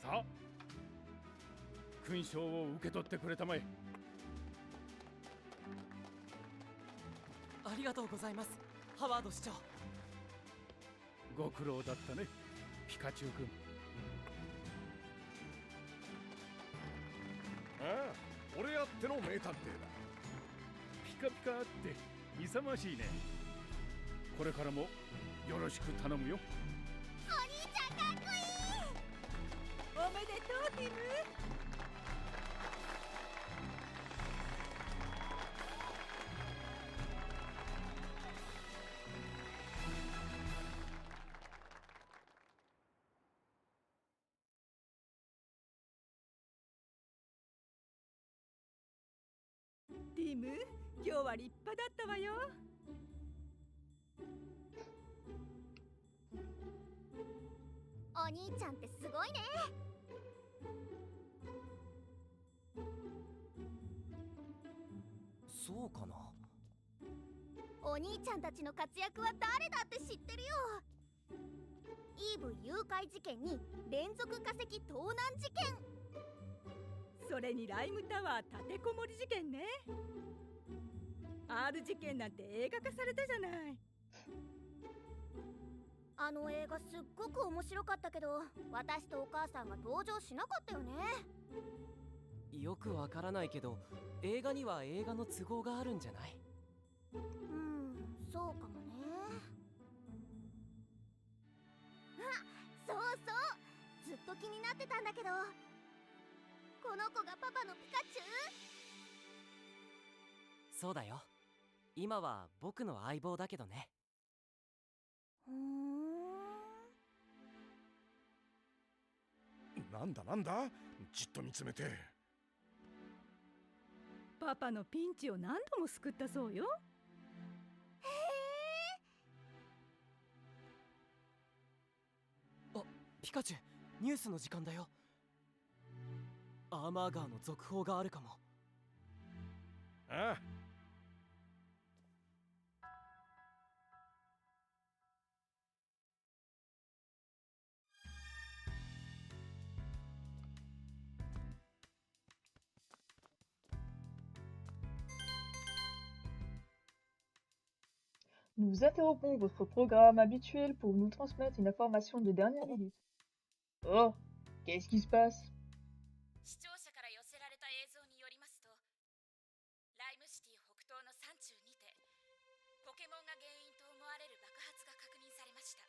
さあ勲章を受け取ってくれたまえ。ありがとうございます、ハワード市長。ご苦労だったね、ピカチュウ君。ああ、俺あっての名探偵だ。ピカピカって勇ましいね。これからもよろしく頼むよ。お兄ちゃんかっこいい。おめでとうティム。ティム、今日は立派だったわよ。お兄ちゃんってすごいね。そうかな。お兄ちゃんたちの活躍は誰だって知ってるよ。イーブ誘拐事件に連続化石盗難事件、それにライムタワー立てこもり事件ね。R 事件なんて映画化されたじゃない。あの映画すっごく面白かったけど、私とお母さんが登場しなかったよね。よくわからないけど、映画には映画の都合があるんじゃない？そうかもね。あ、そうそう、ずっと気になってたんだけど、この子がパパのピカチュウ？そうだよ。今は僕の相棒だけどね。なんだなんだ、じっと見つめて。パパのピンチを何度も救ったそうよ。あ、ピカチュウ、ニュースの時間だよ。アーマーガーの続報があるかも。ああ。Nous interrompons votre programme habituel pour nous transmettre une information de dernière minute. Oh, qu'est-ce qui se passe? 視聴者から寄せられた映像によりますと、ライムシティ北東の山中にてポケモンが原因と思われる爆発が確認されました。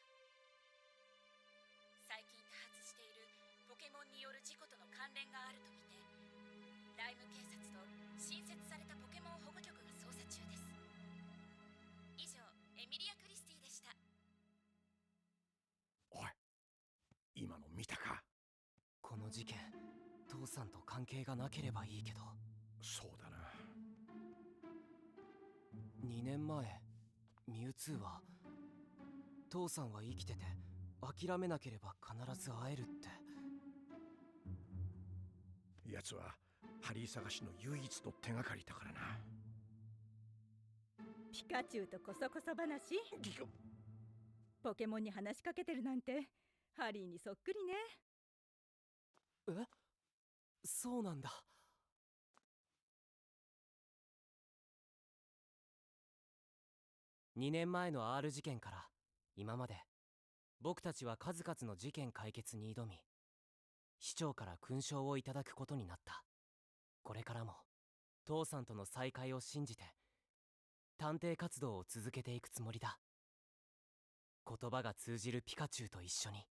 最近多発しているポケモンによる事故との関連があるとみて、ライム警察と新設されたポケモン保護局が捜査中です。以上、エミリア・クリスティでした。おい、今の見たか？この事件、父さんと関係がなければいいけど。そうだな。2年前、ミュウツーは父さんは生きてて諦めなければ必ず会えるって。奴はハリー探しの唯一の手がかりだからな。ピカチュウとコソコソ話？ポケモンに話しかけてるなんてハリーにそっくりね。え？そうなんだ。2年前の R 事件から今まで僕たちは数々の事件解決に挑み、市長から勲章をいただくことになった。これからも父さんとの再会を信じて探偵活動を続けていくつもりだ。言葉が通じるピカチュウと一緒に。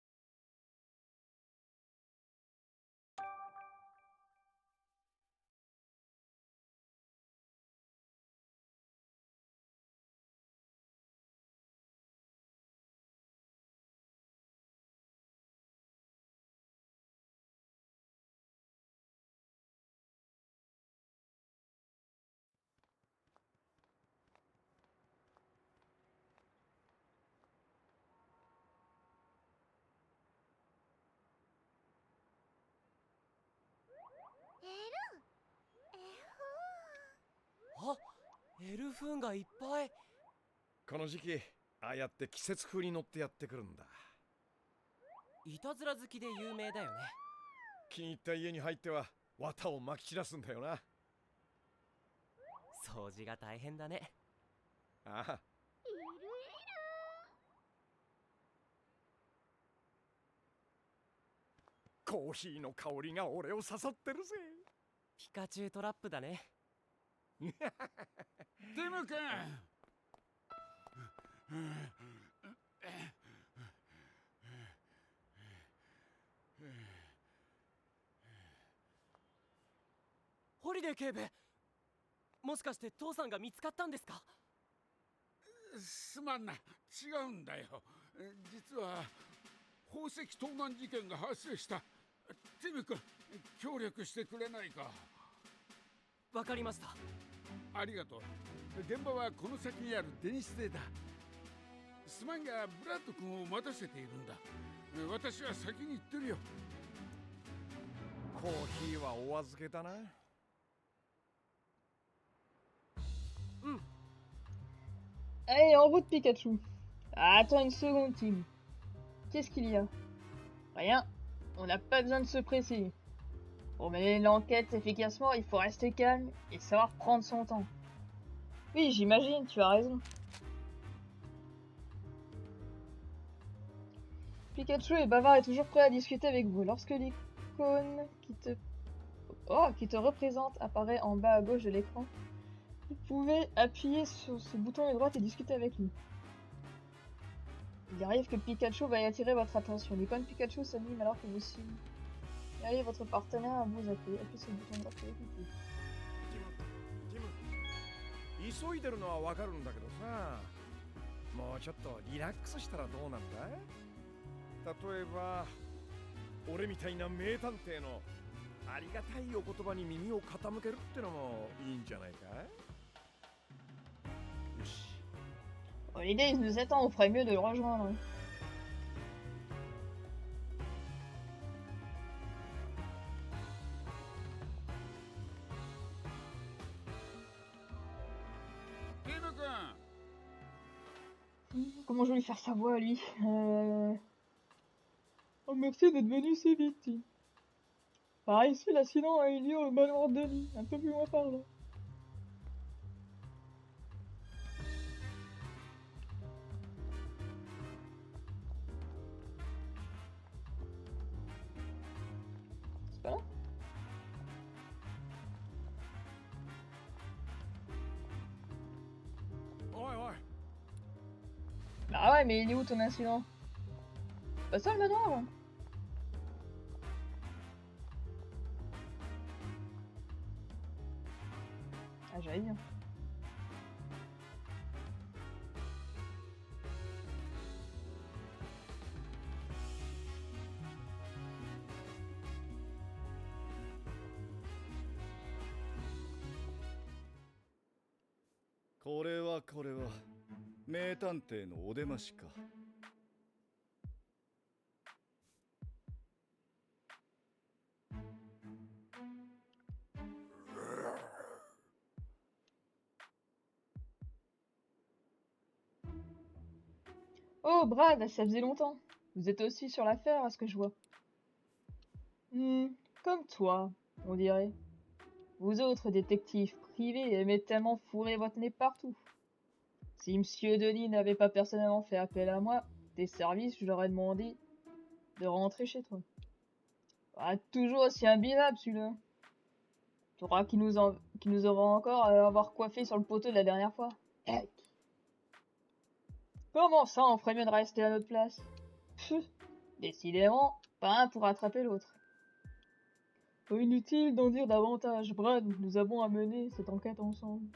あ、エルフーンがいっぱい。この時期ああやって季節風に乗ってやってくるんだ。いたずら好きで有名だよね。気に入った家に入っては綿をまき散らすんだよな。掃除が大変だね。ああ、コーヒーの香りが俺を誘ってるぜ。ピカチュウトラップだね。ティム君。ホリデー警部、もしかして父さんが見つかったんですか？すまんな、違うんだよ。実は宝石盗難事件が発生した。ティム君、協力してくれないか？わかりました。ありがとう。現場はこの先にある電子邸だ。すまんがブラッド君を待たせているんだ。私は先に行ってるよ。コーヒーはお預けだな。Allez, en route, Pikachu. Ah, attends une seconde, Tim. Qu'est-ce qu'il y a? Rien. On n'a pas besoin de se presser. Pour mener l'enquête efficacement, il faut rester calme et savoir prendre son temps. Oui, j'imagine, tu as raison. Pikachu est bavard et toujours prêt à discuter avec vous. Lorsque l'icône qui te représente apparaît en bas à gauche de l'écran, vous pouvez appuyer sur ce bouton de droite et discuter avec lui. Il arrive que Pikachu va y attirer votre attention. L'icône Pikachu s'anime alors que vous signalez votre partenaire à vous appeler. Appuyez sur le bouton de droite pour écouter. 急いでるのはわかるんだけどさ、もうちょっとリラックスしたらどうなんだ？例えば俺みたいな名探偵のありがたいお言葉に耳を傾けるってのもいいんじゃないか？よし。 Bon, l'idée de 7 ans, on ferait mieux de le rejoindre. Comment je vais lui faire sa voix à lui? Oh, merci d'être venu si vite. Par ici, l'accident a eu lieu au manoir Denis, un peu plus loin par là. C'est pas là? Bah ouais, mais il est où ton incident? C'est pas ça le manoir là? Ah, j'allais dire.これは名探偵のお出ましか。Oh, Brad, ça faisait longtemps. Vous êtes aussi sur l'affaire, à ce que je vois. Comme toi, on dirait. Vous autres détectives privés aimez tellement fourrer votre nez partout. Si Monsieur Denis n'avait pas personnellement fait appel à moi, tes services, je leur ai demandé de rentrer chez toi. Ah, toujours aussi imbuvable celui-là. T'auras qui nous aura encore à avoir coiffé sur le poteau de la dernière fois. Heck. Comment ça, on ferait mieux de rester à notre place? Pfff, décidément, pas un pour attraper l'autre. Inutile d'en dire davantage, Brad, nous avons à mener cette enquête ensemble.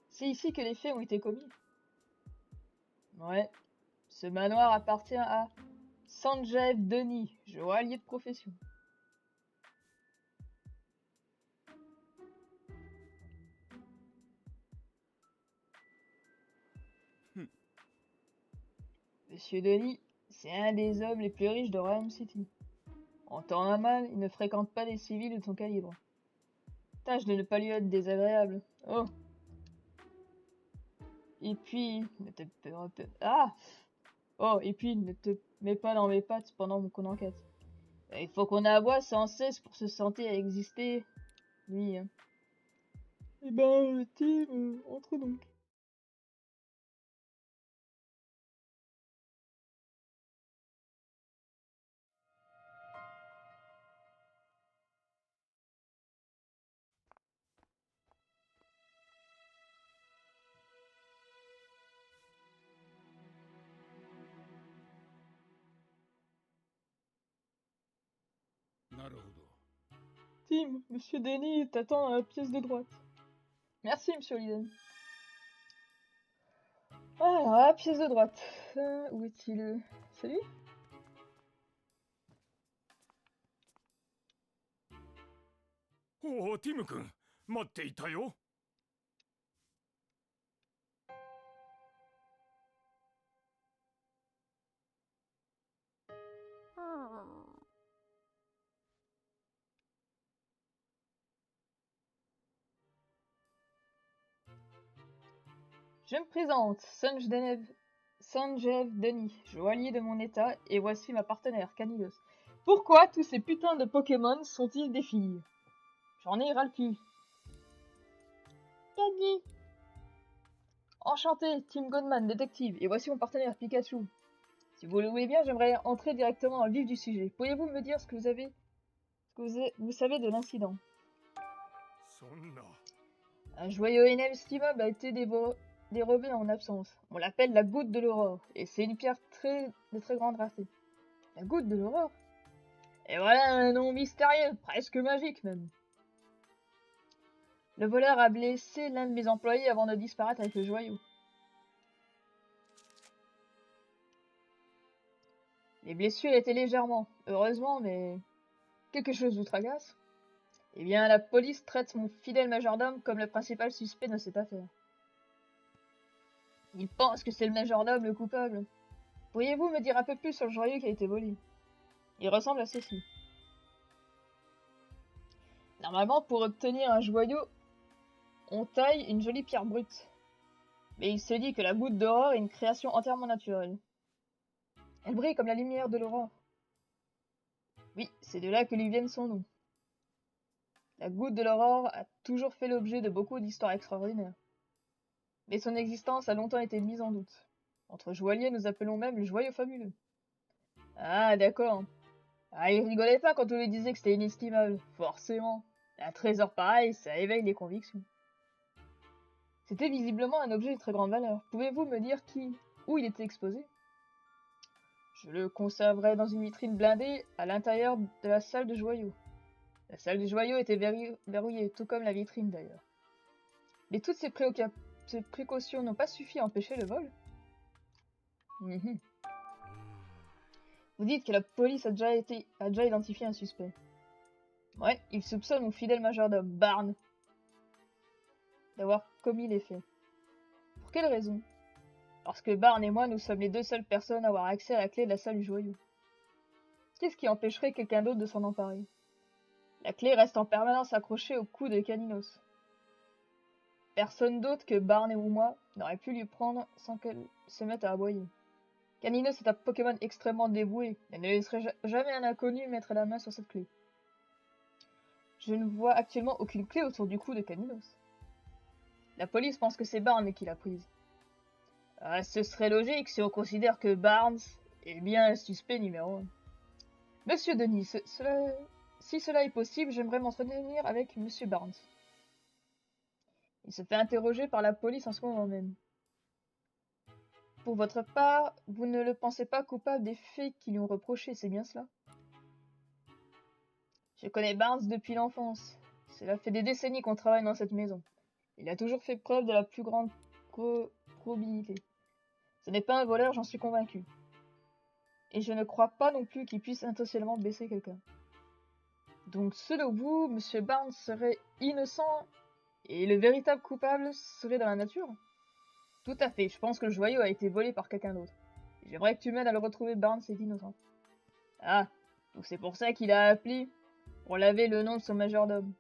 C'est ici que les faits ont été commis. Ouais, ce manoir appartient à Sanjeev Denis, joaillier de profession. Monsieur Denis, c'est un des hommes les plus riches de Rhyme City. En temps normal, il ne fréquente pas des civils de son calibre. Tâche de ne pas lui être désagréable. Oh. Et puis, ne te... Ah! Oh, et puis, ne te mets pas dans mes pattes pendant qu'on enquête. Il faut qu'on aboie sans cesse pour se sentir exister. Oui. Hein. Eh ben, Tim, entre donc. Tim, Monsieur Denis t'attend à la pièce de droite. Merci, Monsieur Liden. Alors, la pièce de droite. Où est-il? C'est lui? Oh, Tim 君、待っていたよ。Je me présente, Sanjeev Denis, joaillier de mon état, et voici ma partenaire, Canidos. Pourquoi tous ces putains de Pokémon sont-ils des filles? J'en ai ras le cul. Cani. Enchanté, Tim Godman, détective, et voici mon partenaire, Pikachu. Si vous le voulez bien, j'aimerais entrer directement dans le vif du sujet. Pourriez-vous me dire ce que vous savez de l'incident? Un joyau inestimable a été dérobé en absence. On l'appelle la goutte de l'aurore, et c'est une pierre de très grande rareté. La goutte de l'aurore? Et voilà un nom mystérieux, presque magique même. Le voleur a blessé l'un de mes employés avant de disparaître avec le joyau. Les blessures étaient légèrement, heureusement, mais... Quelque chose vous tracasse? Eh bien, la police traite mon fidèle majordome comme le principal suspect de cette affaire. Il pense que c'est le majordome le coupable. Pourriez-vous me dire un peu plus sur le joyau qui a été volé? Il ressemble à ceci. Normalement, pour obtenir un joyau, on taille une jolie pierre brute. Mais il se dit que la goutte d'aurore est une création entièrement naturelle. Elle brille comme la lumière de l'aurore. Oui, c'est de là que lui vienne son nom. La goutte de l'aurore a toujours fait l'objet de beaucoup d'histoires extraordinaires. Mais son existence a longtemps été mise en doute. Entre joailliers, nous appelons même le joyau fabuleux. Ah, d'accord. Ah, il rigolait pas quand on lui disait que c'était inestimable. Forcément. Un trésor pareil, ça éveille les convictions. C'était visiblement un objet de très grande valeur. Pouvez-vous me dire où il était exposé? Je le conserverai dans une vitrine blindée à l'intérieur de la salle de joyaux. La salle de joyaux était verrouillée, tout comme la vitrine d'ailleurs. Mais toutes ces précautions n'ont pas suffi à empêcher le vol? Vous dites que la police a déjà identifié un suspect. Ouais, il soupçonne mon fidèle majordome, Barnes, d'avoir commis les faits. Pour quelle raison? Parce que Barnes et moi, nous sommes les deux seules personnes à avoir accès à la clé de la salle du joyau. Qu'est-ce qui empêcherait quelqu'un d'autre de s'en emparer? La clé reste en permanence accrochée au cou de Caninos. Personne d'autre que Barnes ou moi n'aurait pu lui prendre sans qu'elle se mette à aboyer. Caninos est un Pokémon extrêmement dévoué, et ne laisserait jamais un inconnu mettre la main sur cette clé. Je ne vois actuellement aucune clé autour du cou de Caninos. La police pense que c'est Barnes qui l'a prise. Ce serait logique si on considère que Barnes est bien le suspect numéro 1. Monsieur Denis, si cela est possible, j'aimerais m'entretenir avec Monsieur Barnes. Il se fait interroger par la police en ce moment même. Pour votre part, vous ne le pensez pas coupable des faits qu'ils lui ont reprochés, c'est bien cela? Je connais Barnes depuis l'enfance. Cela fait des décennies qu'on travaille dans cette maison. Il a toujours fait preuve de la plus grande probité. Ce n'est pas un voleur, j'en suis convaincu. Et je ne crois pas non plus qu'il puisse intentionnellement blesser quelqu'un. Donc selon vous, Monsieur Barnes serait innocent et le véritable coupable serait dans la nature? Tout à fait, je pense que le joyau a été volé par quelqu'un d'autre. J'aimerais que tu m'aides à le retrouver, Barnes est innocent. Ah, donc c'est pour ça qu'il a appelé pour laver le nom de son majordome.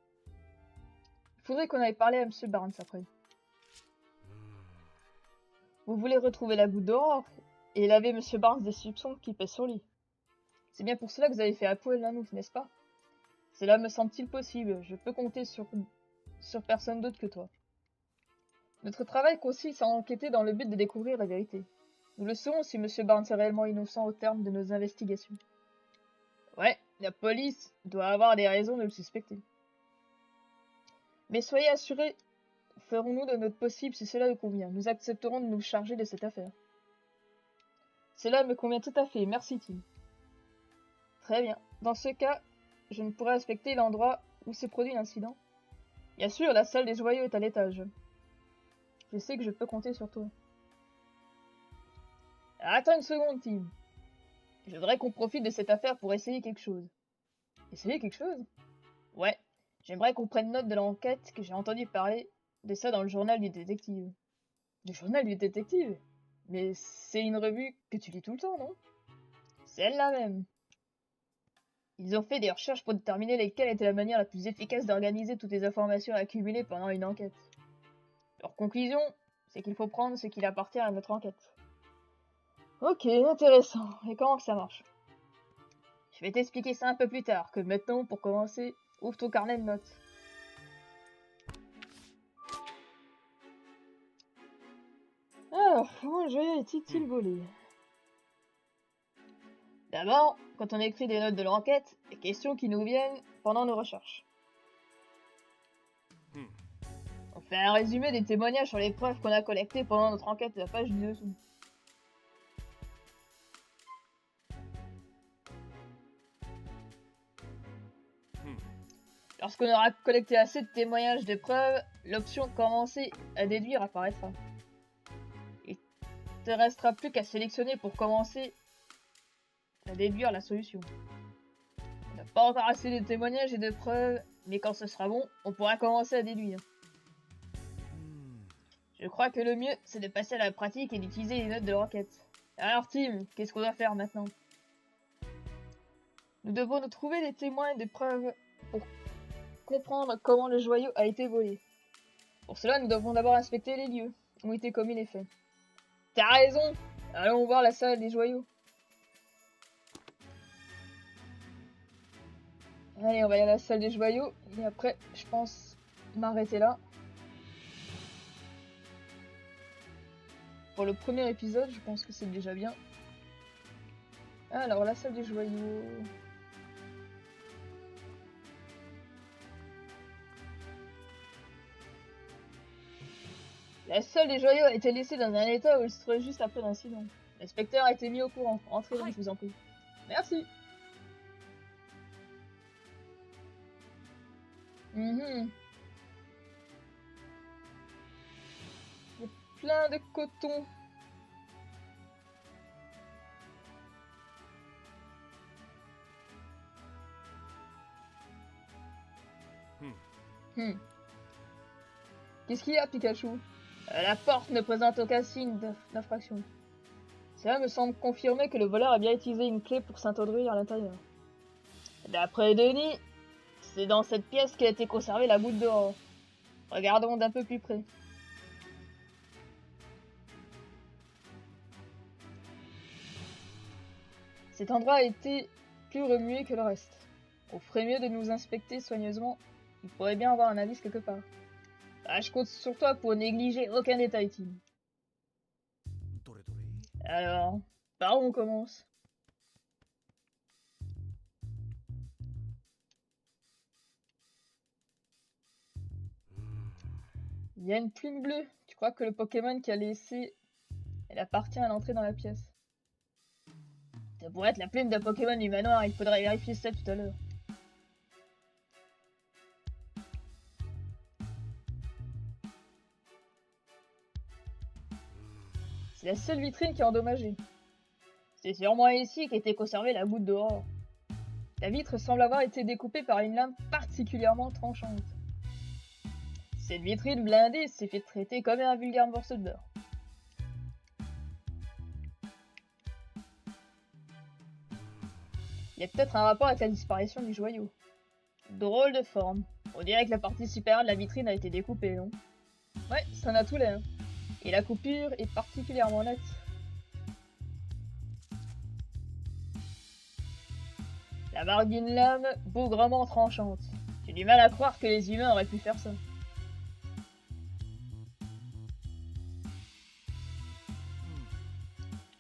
Faudrait qu'on aille parler à Monsieur Barnes après. Vous voulez retrouver la goutte d'aurore et laver Monsieur Barnes des soupçons qui pèsent sur lui. C'est bien pour cela que vous avez fait appel à nous, n'est-ce pas? Cela me semble-t-il possible. Je peux compter sur personne d'autre que toi. Notre travail consiste à enquêter dans le but de découvrir la vérité. Nous le saurons si Monsieur Barnes est réellement innocent au terme de nos investigations. Ouais, la police doit avoir des raisons de le suspecter. Mais soyez assurés, ferons-nous de notre possible si cela vous convient. Nous accepterons de nous charger de cette affaire. Cela me convient tout à fait, merci Tim. Très bien. Dans ce cas, je ne pourrais inspecter l'endroit où s'est produit l'incident. Bien sûr, la salle des joyaux est à l'étage. Je sais que je peux compter sur toi. Attends une seconde, Tim. Je voudrais qu'on profite de cette affaire pour essayer quelque chose. Essayer quelque chose? Ouais. J'aimerais qu'on prenne note de l'enquête que j'ai entendu parler de ça dans le journal du détective. Le journal du détective? Mais c'est une revue que tu lis tout le temps, non? Celle-là même. Ils ont fait des recherches pour déterminer quelle était la manière la plus efficace d'organiser toutes les informations accumulées pendant une enquête. Leur conclusion, c'est qu'il faut prendre ce qui appartient à notre enquête. Ok, intéressant. Et comment que ça marche? Je vais t'expliquer ça un peu plus tard, que maintenant, pour commencer, ouvre ton carnet de notes. Alors, comment je est-il volé? D'abord, quand on écrit des notes de l'enquête, les questions qui nous viennent pendant nos recherches. On fait un résumé des témoignages sur les preuves qu'on a collectées pendant notre enquête à la page du dessous. Lorsqu'on aura collecté assez de témoignages de preuves, l'option commencer à déduire apparaîtra. Il te restera plus qu'à sélectionner pour commencer à déduire la solution. On n'a pas encore assez de témoignages et de preuves, mais quand ce sera bon, on pourra commencer à déduire. Je crois que le mieux, c'est de passer à la pratique et d'utiliser les notes de l'enquête. Alors Tim, qu'est-ce qu'on doit faire maintenant? Nous devons nous trouver des témoins et des preuves pour comprendre comment le joyau a été volé. Pour cela, nous devons d'abord inspecter les lieux où ont été commis les faits. T'as raison! Allons voir la salle des joyaux. Allez, on va aller à la salle des joyaux, et après, je pense m'arrêter là. Pour le premier épisode, je pense que c'est déjà bien. Alors, la salle des joyaux... La salle des joyaux a été laissée dans un état où il se trouvait juste après l'incident. L'inspecteur a été mis au courant. Entrez donc, je vous en prie. Merci. Il y a plein de coton. Qu'est-ce qu'il y a, Pikachu? La porte ne présente aucun signe d'infraction. Cela me semble confirmer que le voleur a bien utilisé une clé pour s'introduire à l'intérieur. D'après Denis, c'est dans cette pièce qu'a été conservée la goutte d'aurore. Regardons d'un peu plus près. Cet endroit a été plus remué que le reste. On ferait mieux de nous inspecter soigneusement. Il pourrait bien avoir un indice quelque part. Ah, je compte sur toi pour négliger aucun détail, Tim. Alors, par où on commence? Il y a une plume bleue. Tu crois que le Pokémon qui a laissé... Elle appartient à l'entrée dans la pièce. Ça pourrait être la plume d'un Pokémon du manoir. Il faudrait vérifier ça tout à l'heure. C'est la seule vitrine qui est endommagée. C'est sûrement ici qu'était conservée la goutte d'aurore. La vitre semble avoir été découpée par une lame particulièrement tranchante. Cette vitrine blindée s'est fait traiter comme un vulgaire morceau de beurre. Il y a peut-être un rapport avec la disparition du joyau. Drôle de forme. On dirait que la partie supérieure de la vitrine a été découpée, non? Ouais, ça en a tout l'air. Et la coupure est particulièrement nette. La marque d'une lame bougrement tranchante. J'ai du mal à croire que les humains auraient pu faire ça.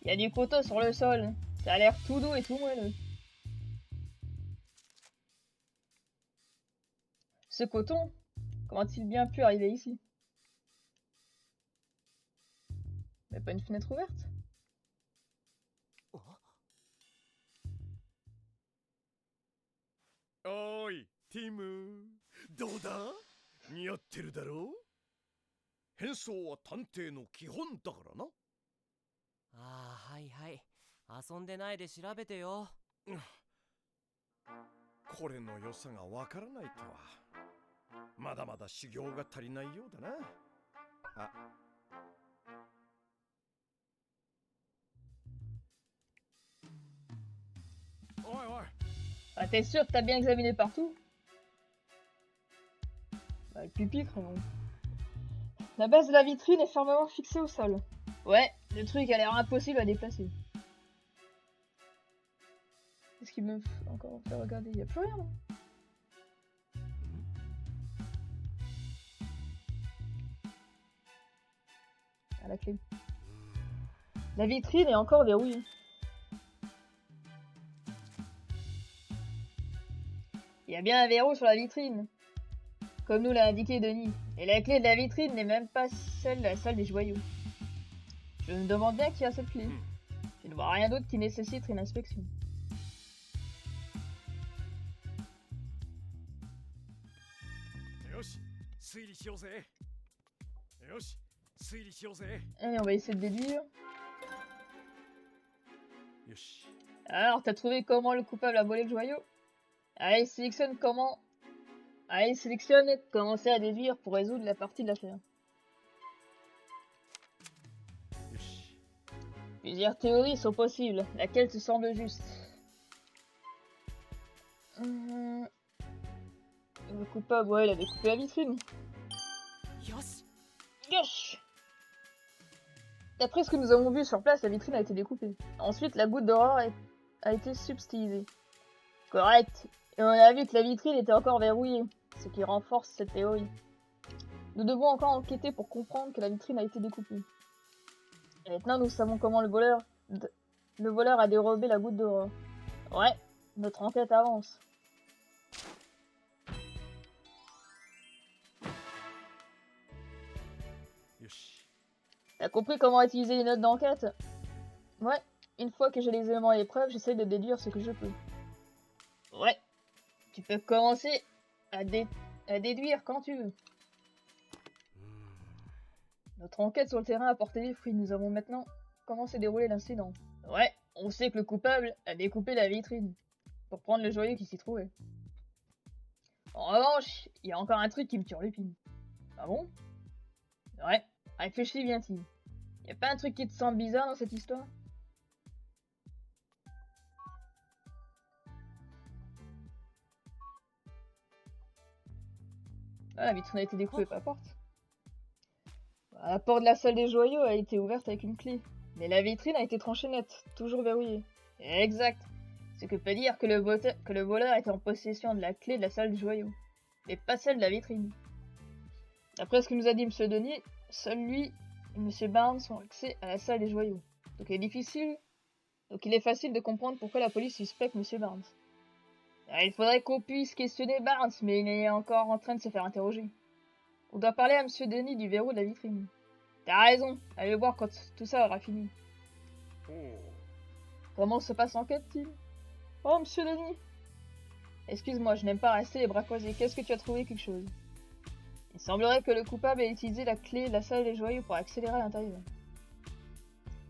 Il y a du coton sur le sol. Ça a l'air tout doux et tout moelleux. Ce coton, comment a-t-il bien pu arriver ici? Mais pas une fenêtre ouverte?おいティムどうだ似合ってるだろう変装は探偵の基本だからなああ、はいはい。遊んでないで調べてよ。これの良さがわからないとはまだまだ修行が足りないようだなあおいおい Ah, t'es sûr que t'as bien examiné partout? Bah, le pupitre, non. La base de la vitrine est fermement fixée au sol. Ouais, le truc a l'air impossible à déplacer. Qu'est-ce qu'il me fait encore faire regarder? Y a plus rien, là. Ah, la clé. La vitrine est encore verrouillée. Il y a bien un verrou sur la vitrine, comme nous l'a indiqué Denis. Et la clé de la vitrine n'est même pas celle de la salle des joyaux. Je me demande bien qui a cette clé. Je ne vois rien d'autre qui nécessite une inspection. Allez, on va essayer de déduire. Alors, t'as trouvé comment le coupable a volé le joyau? Allez, sélectionne comment commencer à déduire pour résoudre la partie de l'affaire. Plusieurs théories sont possibles. Laquelle te semble juste? Le coupable, ouais, il a découpé la vitrine. Yosh! D'après ce que nous avons vu sur place, la vitrine a été découpée. Ensuite, la goutte d'horreur a été subtilisée. Correct. Et on a vu que la vitrine était encore verrouillée, ce qui renforce cette théorie. Nous devons encore enquêter pour comprendre que la vitrine a été découpée. Et maintenant, nous savons comment le voleur a dérobé la goutte d'horreur. Ouais, notre enquête avance. T'as compris comment utiliser les notes d'enquête? Ouais, une fois que j'ai les éléments et les preuves, j'essaie de déduire ce que je peux. Ouais, tu peux commencer à déduire quand tu veux. Notre enquête sur le terrain a porté des fruits. Nous avons maintenant comment s'est déroulé l'incident. Ouais, on sait que le coupable a découpé la vitrine pour prendre le joyau qui s'y trouvait. En revanche, il y a encore un truc qui me turlupine. Ah bon? Ouais, réfléchis bien, Tim. Y a pas un truc qui te semble bizarre dans cette histoire? Ah, la vitrine a été découpée par la porte. La porte de la salle des joyaux a été ouverte avec une clé. Mais la vitrine a été tranchée nette, toujours verrouillée. Exact. Ce que peut dire que le voleur était en possession de la clé de la salle des joyaux. Mais pas celle de la vitrine. D'après ce que nous a dit M. Denis, seul lui et M. Barnes ont accès à la salle des joyaux. Donc il est facile de comprendre pourquoi la police suspecte M. Barnes. Alors, il faudrait qu'on puisse questionner Barnes, mais il est encore en train de se faire interroger. On doit parler à M. Denis du verrou de la vitrine. T'as raison, allez voir quand tout ça aura fini. Comment se passe l'enquête, Tim? Oh, M. Denis. Excuse-moi, je n'aime pas rester les bras croisés. Qu'est-ce que tu as trouvé quelque chose? Il semblerait que le coupable ait utilisé la clé de la salle des joyaux pour accélérer à l'intérieur.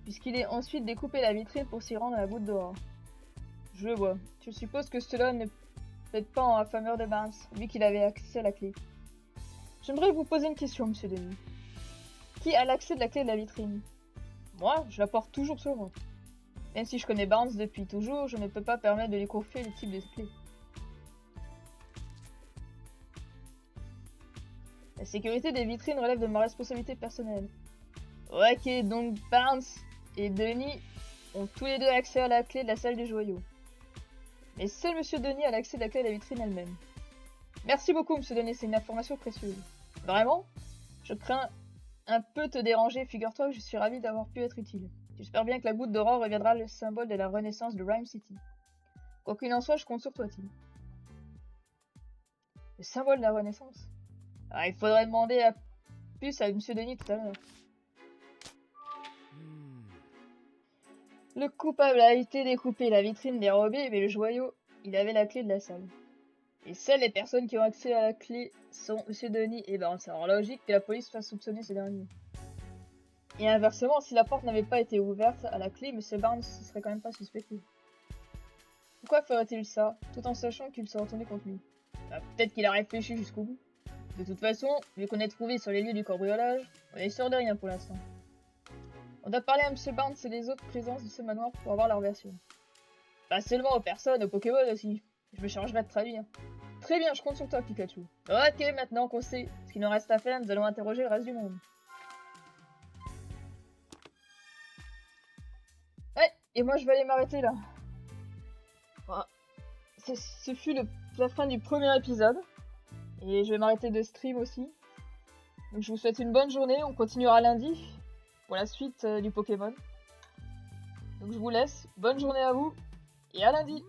Puisqu'il ait ensuite découpé la vitrine pour s'y rendre à la goutte d'horreur. Je vois. Je suppose que cela n'est peut-être pas en faveur de Barnes, vu qu'il avait accès à la clé. J'aimerais vous poser une question, Monsieur Denis. Qui a l'accès de la clé de la vitrine? Moi, je la porte toujours sur moi. Même si je connais Barnes depuis toujours, je ne peux pas permettre de lui confier le type de clé. sécurité des vitrines relève de ma responsabilité personnelle. Ok, donc Barnes et Denis ont tous les deux accès à la clé de la salle des joyaux. Mais seul Monsieur Denis a l'accès de la clé de la vitrine elle-même. Merci beaucoup, Monsieur Denis, c'est une information précieuse. Vraiment? Je crains un peu te déranger, figure-toi que je suis ravi d'avoir pu être utile. J'espère bien que la goutte d'aurore reviendra le symbole de la renaissance de Rhyme City. Quoi qu'il en soit, je compte sur toi, Tim. Le symbole de la renaissance? Ah, il faudrait demander plus à Monsieur Denis tout à l'heure. Le coupable a été découpé, la vitrine dérobée, mais le joyau, il avait la clé de la salle. Et seules les personnes qui ont accès à la clé sont Monsieur Denis et Barnes. Alors logique que la police fasse soupçonner ces derniers. Et inversement, si la porte n'avait pas été ouverte à la clé, Monsieur Barnes ne serait quand même pas suspecté. Pourquoi ferait-il ça, tout en sachant qu'il se retournait contre lui? Bah, peut-être qu'il a réfléchi jusqu'au bout. De toute façon, vu qu'on est trouvé sur les lieux du cambriolage, on est sûr de rien pour l'instant. On doit parler à Monsieur Barnes et les autres présences de ce manoir pour avoir leur version. Pas seulement aux personnes, aux Pokémon aussi. Je me chargerai de traduire. Très bien, je compte sur toi, Pikachu. Ok, maintenant qu'on sait ce qu'il nous reste à faire, nous allons interroger le reste du monde. Ouais, et moi je vais aller m'arrêter là. Voilà. Ce fut la fin du premier épisode. Et je vais m'arrêter de stream aussi. Donc je vous souhaite une bonne journée, on continuera lundi pour la suite du Pokémon. Donc je vous laisse, bonne journée à vous, et à lundi!